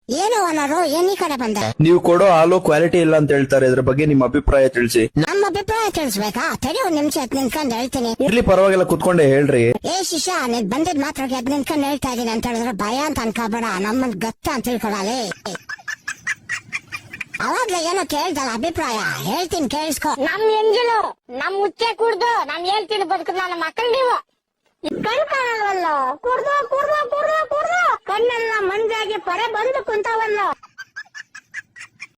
ಏನು ಅನ್ನೋರು ಏನ್ ಈ ಕಡೆ ಬಂದೆ? ನೀವು ಕೊಡೋ ಹಾಲು ಕ್ವಾಲಿಟಿ ಇಲ್ಲ ಅಂತ ಹೇಳ್ತಾರೆ, ಇದ್ರ ಬಗ್ಗೆ ನಿಮ್ಮ ಅಭಿಪ್ರಾಯ ತಿಳಿಸಿ. ನಮ್ಮ ಅಭಿಪ್ರಾಯ ತಿಳಿಸ್ಬೇಕಾ? ತಡಿ ಒಂದ್ ನಿಮಿಷ ಎದ್ ನಿಂತ್ಕೊಂಡ್ ಹೇಳ್ತೀನಿ. ಇರ್ಲಿ ಪರವಾಗಿಲ್ಲ, ಕುತ್ಕೊಂಡೆ ಹೇಳ್ರಿ. ಏ ಶಿಷ್ಯ, ನೀನ್ ಬಂದಿದ್ ಮಾತ್ರ ಎದ್ ನಿಂತ್ಕೊಂಡ್ ಹೇಳ್ತಾ ಇದೀನಿ ಅಂತ ಹೇಳಿದ್ರೆ ಭಯ ಅಂತ ಅನ್ಕೋಬೇಡ, ನಮ್ಮನ್ ಗತ್ತ ಅಂತ ತಿಳ್ಕೊಳಲಿ. ಅವಾಗ್ಲೇ ಏನೋ ಕೇಳ್ದಲ್ಲ ಅಭಿಪ್ರಾಯ, ಹೇಳ್ತೀನಿ ಕೇಳಿಸ್ಕೊ. ನಮ್ ಎಂಜಲು ನಮ್ ಮುಚ್ಚೆ ಕುಡ್ದು ನಮ್ ಹೇಳ್ತೀನಿ ಬದುಕುದ್ ನನ್ನ ಮಕ್ಕಳು ನೀವು. ಕಣ್ ಕಾಣಲ್ವಲ್ಲ, ಕುಡ್ದು ಕುಡ್ದು ಕುಡ್ದು ಕುಡ್ದು ಕಣ್ಣೆಲ್ಲ ಮಂಜಾಗಿ ಪರೆ ಬಂದು ಕುಂತಾವಲ್ಲ.